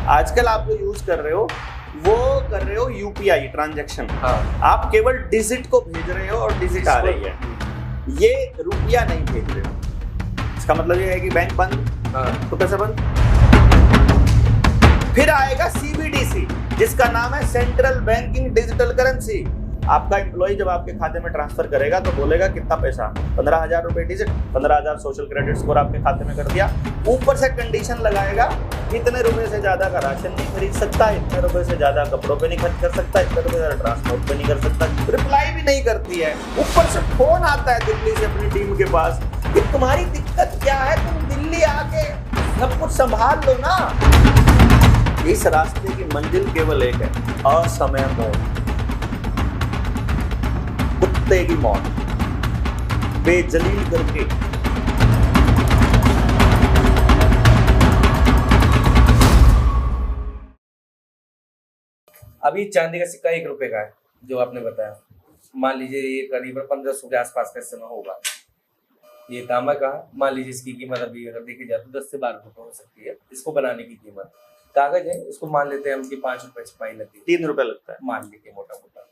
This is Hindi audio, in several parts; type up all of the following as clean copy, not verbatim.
आजकल आप जो यूज कर रहे हो वो कर रहे हो यूपीआई ट्रांजैक्शन। आप केवल डिजिट को भेज रहे हो और डिजिट आ रही है, ये रुपया नहीं भेज रहे हो। इसका मतलब ये है कि बैंक बंद तो पैसा बंद। फिर आएगा सीबीडीसी जिसका नाम है सेंट्रल बैंकिंग डिजिटल करेंसी। आपका एम्प्लॉय जब आपके खाते में ट्रांसफर करेगा तो बोलेगा कितना पैसा, 15,000 रुपए डिजिट, 15,000 सोशल क्रेडिट स्कोर आपके खाते में कर दिया। ऊपर से कंडीशन लगाएगा इतने रुपए से ज्यादा का राशन नहीं खरीद सकता, इतने रुपए से ज्यादा कपड़ों पे नहीं खर्च कर सकता, इतने रुपए ज्यादा ट्रांसपोर्ट पे नहीं कर सकता। रिप्लाई भी नहीं करती है। ऊपर से फोन आता है दिल्ली से अपनी टीम के पास कि तुम्हारी दिक्कत क्या है, तुम दिल्ली आके सब कुछ संभाल लो ना। इस रास्ते की मंजिल केवल एक है, असमय मौत, कुत्ते की मौत, बेजलील करके। अभी चांदी का सिक्का 1 रुपए का है जो आपने बताया, मान लीजिए ये करीबन 1500 के आसपास का समय होगा। ये तांबा का, मान लीजिए इसकी कीमत अभी अगर देखी जाए तो 10 से 12 रुपए हो सकती है इसको बनाने की कीमत। कागज है, इसको मान लेते हैं हम कि 5 रुपए छपाई लगती है, 3 रुपए लगता है मान लीजिए मोटा मोटा।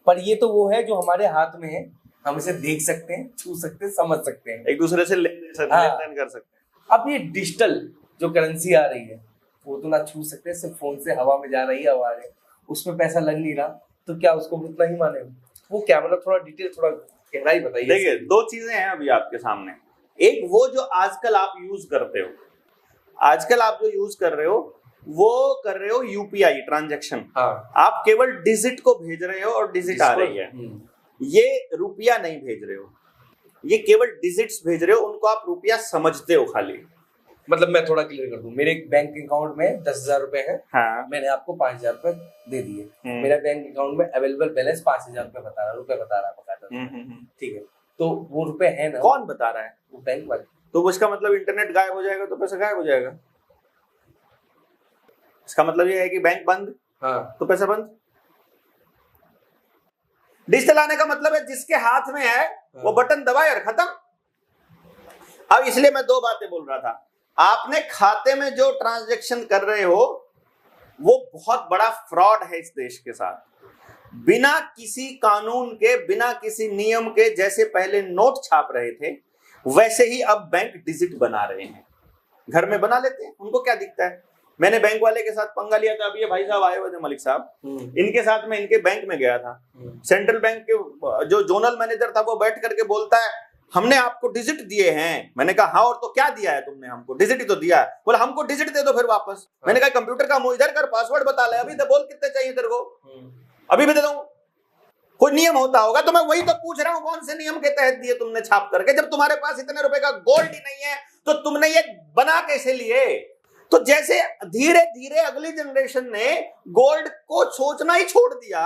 पर ये तो वो है जो हमारे हाथ में है, हम इसे देख सकते हैं, छू सकते हैं, समझ सकते हैं, एक दूसरे से लेन देन कर सकते हैं। अब ये डिजिटल जो करेंसी आ रही है वो तो ना छू सकते, सिर्फ फोन से हवा में जा रही है, हवा है, उसमें पैसा लग नहीं रहा, तो क्या उसको उतना ही माने? वो क्या मतलब, थोड़ा डिटेल, थोड़ा गहराई बताइए। देखिए, 2 चीजें हैं अभी आपके सामने। एक वो जो आजकल आप यूज करते हो, आजकल आप जो यूज कर रहे हो वो कर रहे हो यूपीआई ट्रांजैक्शन। आप केवल डिजिट को भेज रहे हो और डिजिट आ रही है, ये रुपया नहीं भेज रहे हो, ये केवल डिजिट्स भेज रहे हो। उनको आप रुपया समझते हो खाली। मतलब मैं थोड़ा क्लियर कर दूं, मेरे बैंक अकाउंट में 10,000 रुपए है, हाँ। मैंने आपको 5,000 रुपए दे दिए, मेरा बैंक अकाउंट में अवेलेबल बैलेंस 5,000 रुपए बता रहा है, ठीक है, तो वो रुपए है ना? कौन बता रहा है? वो बैंक वाले। तो इसका मतलब इंटरनेट गायब हो जाएगा तो पैसा गायब हो जाएगा। इसका मतलब ये है कि बैंक बंद तो पैसा बंद। डिजिटल आने का मतलब है जिसके हाथ में है वो बटन दबाए और खत्म। अब इसलिए मैं 2 बातें बोल रहा था। आपने खाते में जो ट्रांजैक्शन कर रहे हो वो बहुत बड़ा फ्रॉड है इस देश के साथ। बिना किसी कानून के, बिना किसी नियम के, जैसे पहले नोट छाप रहे थे वैसे ही अब बैंक डिजिट बना रहे हैं। घर में बना लेते हैं, उनको क्या दिखता है। मैंने बैंक वाले के साथ पंगा लिया था, अभी ये भाई साहब आए हुए थे, मलिक साहब, इनके साथ में इनके बैंक में गया था। सेंट्रल बैंक के जो जोनल मैनेजर था वो बैठ करके बोलता है हमने आपको डिजिट दिए हैं। मैंने कहा हाँ, और तो क्या दिया है तुमने? हमको डिजिट ही तो दिया है। बोला हमको डिजिट दे दो फिर वापस। मैंने कहा कंप्यूटर का मुंह इधर कर, पासवर्ड बता ले, अभी तो बोल कितने चाहिए तेरे को, अभी भी दे दूं। कोई नियम होता होगा तो मैं वही तो पूछ रहा हूं, कौन से नियम के तहत दिए तुमने छाप करके? जब तुम्हारे पास इतने रुपए का गोल्ड ही नहीं है तो तुमने ये बना कैसे लिए? तो जैसे धीरे धीरे अगली जनरेशन ने गोल्ड को सोचना ही छोड़ दिया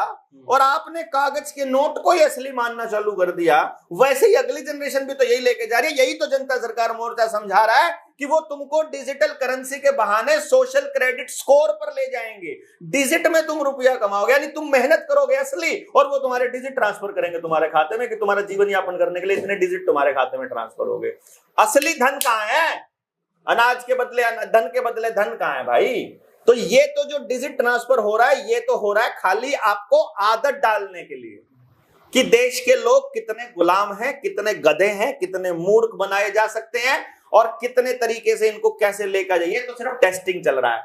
और आपने कागज के नोट को ही असली मानना चालू कर दिया, वैसे ही अगली जनरेशन भी तो यही लेके जा रही है। यही तो जनता सरकार मोर्चा समझा रहा है कि वो तुमको डिजिटल करेंसी के बहाने सोशल क्रेडिट स्कोर पर ले जाएंगे। डिजिट में तुम रुपया कमाओगे, यानी तुम मेहनत करोगे असली, और वो तुम्हारे डिजिट ट्रांसफर करेंगे तुम्हारे खाते में कि तुम्हारा जीवन यापन करने के लिए इतने डिजिट तुम्हारे खाते में ट्रांसफर हो गए। असली धन कहां है? अनाज के बदले धन के बदले धन कहां है भाई? तो ये तो जो डिजिट ट्रांसफर हो रहा है ये तो हो रहा है खाली आपको आदत डालने के लिए कि देश के लोग कितने गुलाम हैं, कितने गधे हैं, कितने मूर्ख बनाए जा सकते हैं और कितने तरीके से इनको कैसे लेकर जाइए। तो सिर्फ टेस्टिंग चल रहा है।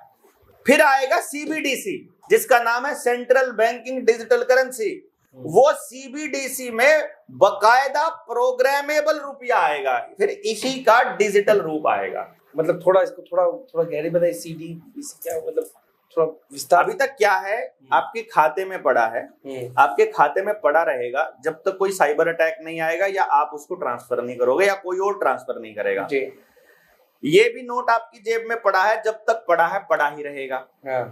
फिर आएगा सीबीडीसी जिसका नाम है सेंट्रल बैंकिंग डिजिटल करेंसी। वो सीबीडीसी में बकायदा प्रोग्रामेबल रुपया आएगा, फिर इसी का डिजिटल रूप आएगा। मतलब थोड़ा इसको थोड़ा गहरी बताइए, सीडी क्या मतलब, थोड़ा विस्तार। अभी तक क्या है, आपके खाते में पड़ा है, आपके खाते में पड़ा रहेगा जब तक कोई साइबर अटैक नहीं आएगा या आप उसको ट्रांसफर नहीं करोगे या कोई और ट्रांसफर नहीं करेगा। ये भी नोट आपकी जेब में पड़ा है, जब तक पड़ा है पड़ा ही रहेगा,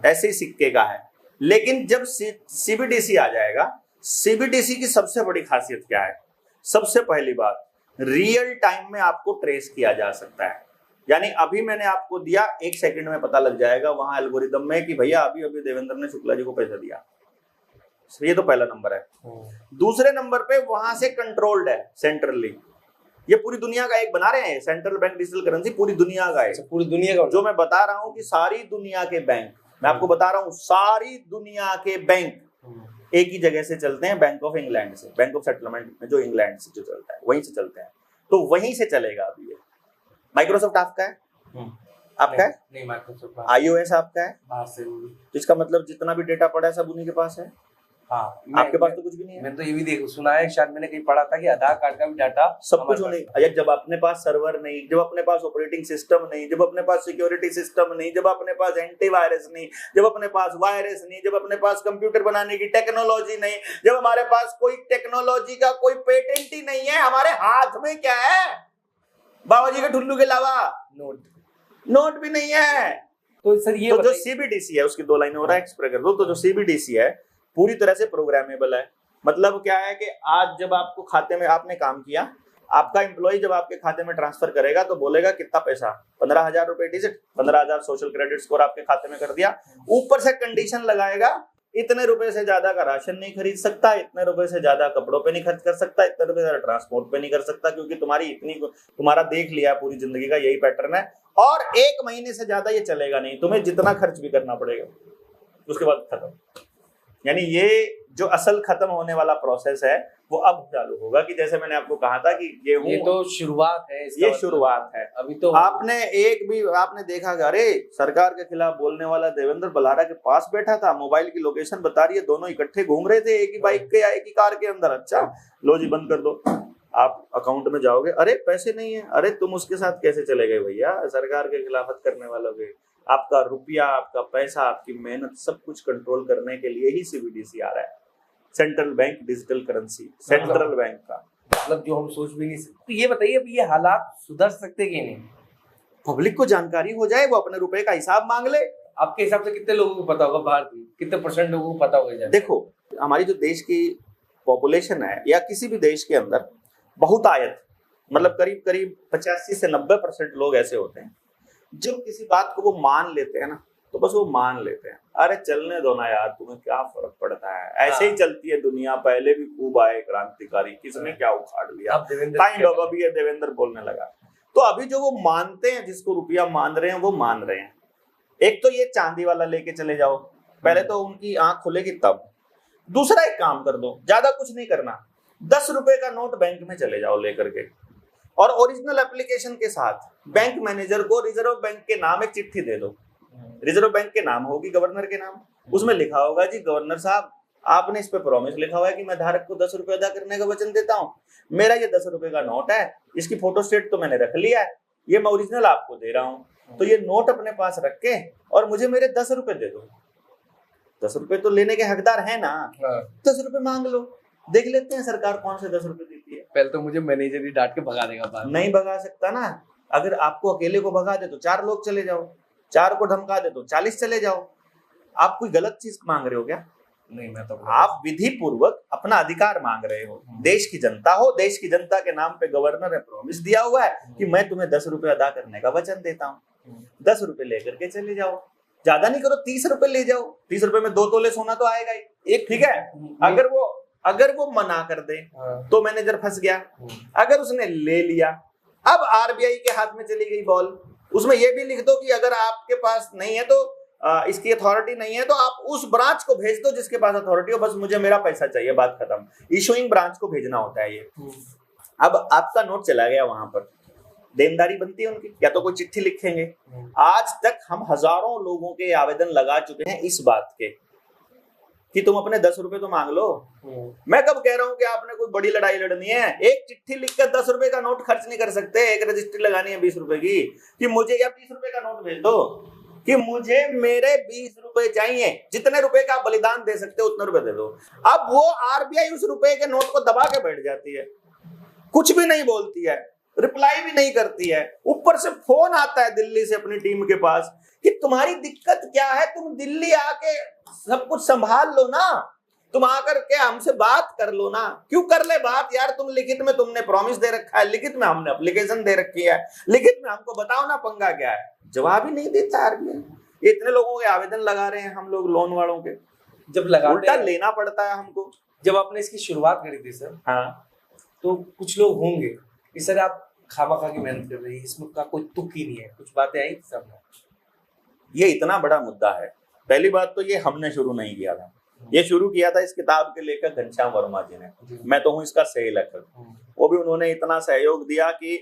ऐसे ही सिक्के का है। लेकिन जब सीबीडीसी आ जाएगा, सीबीडीसी की सबसे बड़ी खासियत क्या है? सबसे पहली बात, रियल टाइम में आपको ट्रेस किया जा सकता है। यानी अभी मैंने आपको दिया, 1 सेकंड में पता लग जाएगा वहां एल्गोरिदम में कि भैया अभी अभी देवेंद्र ने शुक्ला जी को पैसा दिया। ये तो पहला नंबर है। दूसरे नंबर पे वहां से कंट्रोल्ड है सेंट्रली, ये पूरी दुनिया का एक बना रहे हैं, सेंट्रल बैंक डिजिटल करेंसी पूरी दुनिया का है। अच्छा, पूरी दुनिया का जो मैं बता रहा हूँ कि सारी दुनिया के बैंक, मैं आपको बता रहा हूँ सारी दुनिया के बैंक एक ही जगह से चलते हैं, बैंक ऑफ इंग्लैंड से, बैंक ऑफ सेटलमेंट में जो इंग्लैंड से जो चलता है वहीं से चलते हैं। तो वहीं से चलेगा अभी ये। माइक्रोसॉफ्ट आपका है, आपका है नहीं, माइक्रोसॉफ्ट iOS आपका है, बाहर से। तो इसका मतलब जितना भी डेटा पड़ा है सब उन्हीं के पास है। हाँ, आपके पास तो कुछ भी नहीं है। मैंने तो ये भी देख सुना है, शायद मैंने कहीं पढ़ा था कि आधार कार्ड का भी डाटा सब कुछ होने, जब अपने पास सर्वर नहीं, जब अपने पास ऑपरेटिंग सिस्टम नहीं, जब अपने पास सिक्योरिटी सिस्टम नहीं, जब अपने पास एंटीवायरस नहीं, जब अपने पास वायरस नहीं, जब अपने पास कंप्यूटर बनाने की टेक्नोलॉजी नहीं, जब हमारे पास कोई टेक्नोलॉजी का कोई पेटेंट ही नहीं है, हमारे हाथ में क्या है? बाबा जी के ठुल्लू के अलावा नोट भी नहीं है। तो सर ये तो जो सीबीडीसी है उसकी 2 लाइनें और एक्सप्रेस कर दो। तो जो सीबीडीसी है पूरी तरह से प्रोग्रामेबल है। मतलब क्या है कि आज जब आपको खाते में आपने काम किया, आपका एम्प्लॉय जब आपके खाते में ट्रांसफर करेगा तो बोलेगा कितना पैसा, 15,000 रुपए डिजिट, 15,000 सोशल क्रेडिट स्कोर आपके खाते में कर दिया। ऊपर से कंडीशन लगाएगा इतने रुपए से ज्यादा का राशन नहीं खरीद सकता, इतने रुपए से ज्यादा कपड़ों पे नहीं खर्च कर सकता, इतने रुपए से ज्यादा ट्रांसपोर्ट पे नहीं कर सकता, क्योंकि तुम्हारा देख लिया पूरी जिंदगी का यही पैटर्न है। और 1 महीने से ज्यादा ये चलेगा नहीं, तुम्हें जितना खर्च भी करना पड़ेगा, उसके बाद खत्म। यानी ये जो असल खत्म होने वाला प्रोसेस है वो अब चालू होगा। कि जैसे मैंने आपको कहा था कि ये तो शुरुआत है, ये शुरुआत है। अभी तो आपने देखा, अरे सरकार के खिलाफ बोलने वाला देवेंद्र बल्हारा के पास बैठा था, मोबाइल की लोकेशन बता रही है, दोनों इकट्ठे घूम रहे थे एक ही बाइक के या एक ही कार के अंदर। अच्छा लो जी बंद कर दो, आप अकाउंट में जाओगे, अरे पैसे नहीं है, अरे तुम उसके साथ कैसे चले गए भैया? सरकार के खिलाफत करने वालों के आपका रुपया, आपका पैसा, आपकी मेहनत सब कुछ कंट्रोल करने के लिए ही सीबीडीसी आ रहा है, central bank digital currency, central bank का। मतलब जो हम सोच भी नहीं सकते। तो ये बताइए अब ये हालात सुधर सकते कि नहीं? पब्लिक को जानकारी हो जाए, वो अपने रुपए का हिसाब मांग ले। आपके हिसाब से कितने लोगों को पता होगा, भारत में कितने % लोगों को पता होगा? देखो हमारी जो देश की पॉपुलेशन है या किसी भी देश के अंदर बहुतायत, मतलब करीब करीब 85 से 90% लोग ऐसे होते हैं जो किसी बात को वो मान लेते हैं ना, तो बस वो मान लेते हैं, अरे चलने दो ना यार, तुम्हें क्या फर्क पड़ता है, ऐसे ही चलती है दुनिया, पहले भी खूब आए क्रांतिकारी, किसने क्या उखाड़ लिया, काइंड ऑफ। अभी ये देवेंद्र बोलने लगा। तो अभी जो वो मानते हैं, जिसको रुपया मान रहे हैं, वो मान रहे हैं। एक तो ये चांदी वाला लेके चले जाओ, पहले तो उनकी आंख खुलेगी तब। दूसरा एक काम कर दो, ज्यादा कुछ नहीं करना, 10 रुपए का नोट बैंक में चले जाओ लेकर के, और ओरिजिनल एप्लीकेशन के साथ बैंक मैनेजर को रिजर्व बैंक के नाम एक चिट्ठी दे दो। रिजर्व बैंक के नाम होगी, गवर्नर के नाम, उसमें लिखा होगा जी गवर्नर साहब आपने इस पे प्रॉमिस लिखा हुआ है कि मैं धारक को 10 रुपए अदा करने का वचन देता हूँ, मेरा ये 10 रुपए का नोट है, इसकी फोटो स्टेट तो मैंने रख लिया है, ये मैं ओरिजिनल आपको दे रहा हूँ, तो ये नोट अपने पास रख के और मुझे मेरे 10 रुपए दे दो। 10 रुपए तो लेने के हकदार है ना, 10 रुपए मांग लो, देख लेते हैं सरकार कौन से 10 रुपए देती है। पहले तो मुझे मैनेजर ही डांट के भगा देगा बाहर। नहीं भगा सकता ना, अगर आपको अकेले को भगा दे तो 4 लोग चले जाओ, 4 को धमका दे तो 40 चले जाओ। आप कोई गलत चीज मांग रहे हो क्या? नहीं, मैं तो आप विधि पूर्वक अपना अधिकार मांग रहे हो। देश की जनता हो, देश की जनता के नाम पे गवर्नर ने प्रॉमिस दिया हुआ है कि मैं तुम्हें 10 रुपए अदा करने का वचन देता हूँ, 10 रुपए लेकर के चले जाओ, ज्यादा नहीं करो, 30 रुपए ले जाओ। 30 रुपए में 2 तोले सोना तो आएगा ही, एक ठीक है। अगर वो मना कर दे तो मैनेजर फंस गया, अगर उसने ले लिया, अब आरबीआई के हाथ में चली गई बॉल। उसमें ये भी लिख दो कि अगर आपके पास नहीं है तो इसकी अथॉरिटी नहीं है तो आप उस ब्रांच को भेज दो जिसके पास अथॉरिटी हो, बस मुझे मेरा पैसा चाहिए, बात खत्म। इशूइंग ब्रांच को भेजना होता है ये। अब आपका नोट चला गया वहां पर, देनदारी बनती है उनकी, या तो कोई चिट्ठी लिखेंगे। आज तक हम हजारों लोगों के आवेदन लगा चुके हैं इस बात के कि तुम अपने 10 रुपए तो मांग लो। मैं कब कह रहा हूं कि आपने कोई बड़ी लड़ाई लड़नी है, एक चिट्ठी लिखकर 10 रुपए का नोट खर्च नहीं कर सकते, एक रजिस्ट्री लगानी है 20 रुपए की कि मुझे, या 20 रुपए का नोट भेज दो कि मुझे मेरे 20 रुपए चाहिए, जितने रुपए का बलिदान दे सकते हो उतने रुपए दे दो। अब वो आरबीआई उस रुपए के नोट को दबा के बैठ जाती है, कुछ भी नहीं बोलती है, रिप्लाई भी नहीं करती है। ऊपर से फोन आता है दिल्ली से अपनी टीम के पास कि तुम्हारी दिक्कत क्या है, तुम दिल्ली आके सब कुछ संभाल लो ना, तुम आकर के हमसे बात कर लो ना। क्यों कर ले बात यार, तुम लिखित में तुमने प्रॉमिस दे रखा है, लिखित में हमने एप्लीकेशन दे रखी है, लिखित में हमको बताओ ना पंगा क्या है। जवाब ही नहीं देता आरबीआई। इतने लोगों के आवेदन लगा रहे हैं हम लोग लोन वालों के, जब लगा उल्टा लेना पड़ता है हमको। जब आपने इसकी शुरुआत करी थी सर, हाँ, तो कुछ लोग होंगे कि सर आप खामखा की मेहनत कर रही है, इसमें का कोई तुक ही नहीं है, कुछ बातें आई थी सामने? ये इतना बड़ा मुद्दा है। पहली बात तो ये हमने शुरू नहीं किया था, ये शुरू किया था इस किताब के लेखक घनश्याम वर्मा जी ने। मैं तो हूँ इसका सही लेखक। वो भी उन्होंने इतना सहयोग दिया कि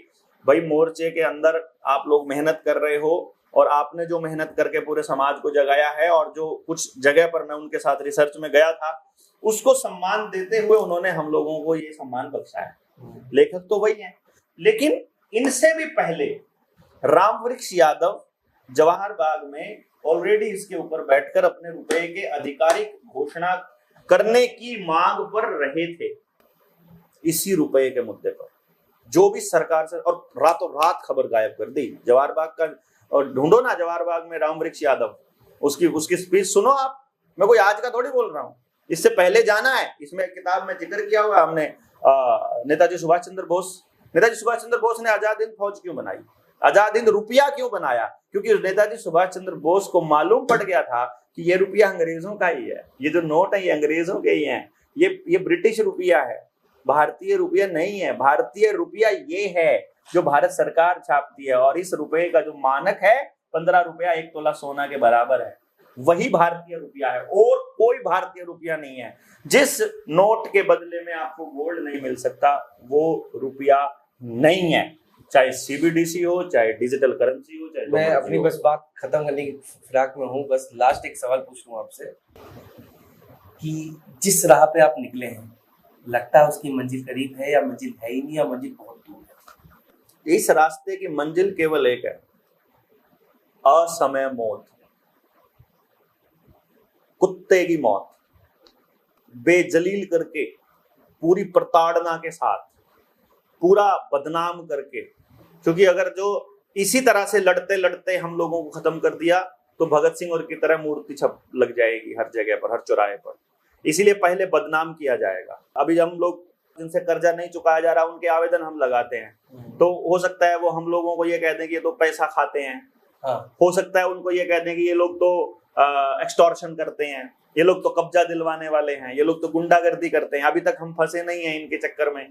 भाई मोर्चे के अंदर आप लोग मेहनत कर रहे हो और आपने जो मेहनत करके पूरे समाज को जगाया है, और जो कुछ जगह पर मैं उनके साथ रिसर्च में गया था उसको सम्मान देते हुए उन्होंने हम लोगों को ये सम्मान बख्शा है। लेखक तो वही है, लेकिन इनसे भी पहले रामवृक्ष यादव जवाहर बाग में ऑलरेडी इसके ऊपर बैठकर अपने रुपए के आधिकारिक घोषणा करने की मांग पर रहे थे। इसी रुपए के मुद्दे पर जो भी सरकार से, और रातों रात खबर गायब कर दी जवाहर बाग का। और ढूंढो ना जवाहर बाग में रामवृक्ष यादव, उसकी स्पीच सुनो आप। मैं कोई आज का थोड़ी बोल रहा हूँ, इससे पहले जाना है। इसमें किताब में जिक्र किया हुआ हमने नेताजी सुभाष चंद्र बोस ने आजाद हिंद फौज क्यों बनाई, आजाद हिंद रुपया क्यों बनाया? क्योंकि नेताजी सुभाष चंद्र बोस को मालूम पड़ गया था कि ये रुपया अंग्रेजों का ही है, ये जो नोट है ये अंग्रेजों के ही हैं, ये ब्रिटिश रुपया है, भारतीय रुपया नहीं है। भारतीय रुपया ये है जो भारत सरकार छापती है, और इस रुपये का जो मानक है 15 रुपया 1 तोला सोना के बराबर है, वही भारतीय रुपया है और कोई भारतीय रुपया नहीं है। जिस नोट के बदले में आपको गोल्ड नहीं मिल सकता वो रुपया नहीं है, चाहे सीबीडीसी हो, चाहे डिजिटल करेंसी हो, चाहे मैं अपनी बस बात खत्म करने की फिराक में हूँ। बस लास्ट एक सवाल पूछ लूँ आपसे कि जिस राह पे आप निकले हैं, लगता है उसकी मंजिल करीब है या मंजिल है ही नहीं, या मंजिल बहुत दूर है? इस रास्ते की मंजिल केवल एक है, असमय मौत, कुत्ते की मौत, बेजलील करके, पूरी प्रताड़ना के साथ, पूरा बदनाम करके। क्योंकि अगर जो इसी तरह से लड़ते लड़ते हम लोगों को खत्म कर दिया तो भगत सिंह और की तरह मूर्ति छप लग जाएगी हर जगह पर, हर चौराहे पर। इसीलिए पहले बदनाम किया जाएगा। अभी हम लोग जिनसे कर्जा नहीं चुकाया जा रहा उनके आवेदन हम लगाते हैं, तो हो सकता है वो हम लोगों को ये कह दें कि ये तो पैसा खाते हैं। हो सकता है उनको ये कह दें कि ये लोग तो एक्सटॉर्शन करते हैं, ये लोग तो कब्जा दिलवाने वाले हैं, ये लोग तो गुंडागर्दी करते हैं। अभी तक हम फंसे नहीं हैं इनके चक्कर में।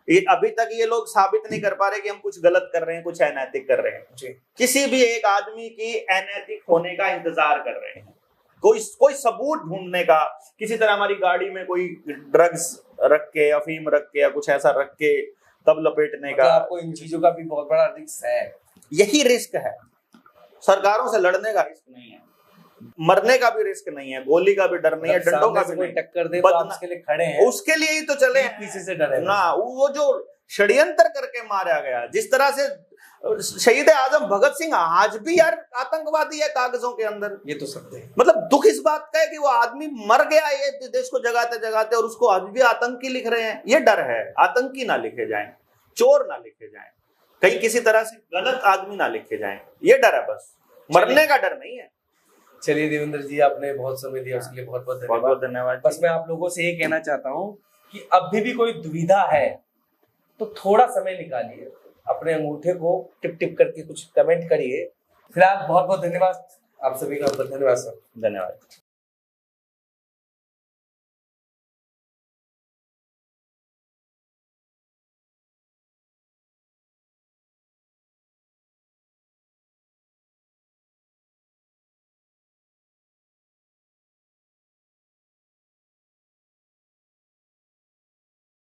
अभी तक ये लोग साबित नहीं कर पा रहे कि हम कुछ गलत कर रहे हैं, कुछ अनैतिक कर रहे हैं। किसी भी एक आदमी की अनैतिक होने का इंतजार कर रहे हैं, कोई सबूत ढूंढने का। किसी तरह हमारी गाड़ी में कोई ड्रग्स रख के, अफीम रख के या कुछ ऐसा रख के तब लपेटने का। आपको इन चीजों का भी बहुत बड़ा रिस्क है। यही रिस्क है। सरकारों से लड़ने का रिस्क नहीं है, मरने का भी रिस्क नहीं है, गोली का भी डर नहीं है, डंडों का भी नहीं। टक्कर दे तो आप उसके लिए खड़े हैं, उसके लिए ही तो चले हैं। पीछे से डरे ना, वो जो षड्यंत्र करके मारा गया, जिस तरह से शहीद आजम भगत सिंह आज भी यार आतंकवादी है कागजों के अंदर। ये तो सत्य है। मतलब दुख इस बात का है कि वो आदमी मर गया ये देश को जगाते जगाते, और उसको आज भी आतंकी लिख रहे हैं। ये डर है, आतंकी ना लिखे जाएं, चोर ना लिखे जाएं, कहीं किसी तरह से गलत आदमी ना लिखे जाएं, ये डर है बस, मरने का डर नहीं है। चलिए देवेंद्र जी, आपने बहुत समय दिया, उसके लिए बहुत बहुत धन्यवाद। बस मैं आप लोगों से ये कहना चाहता हूँ कि अभी भी कोई दुविधा है तो थोड़ा समय निकालिए, अपने अंगूठे को टिप टिप करके कुछ कमेंट करिए। फिलहाल बहुत बहुत धन्यवाद आप सभी का। धन्यवाद सर। धन्यवाद।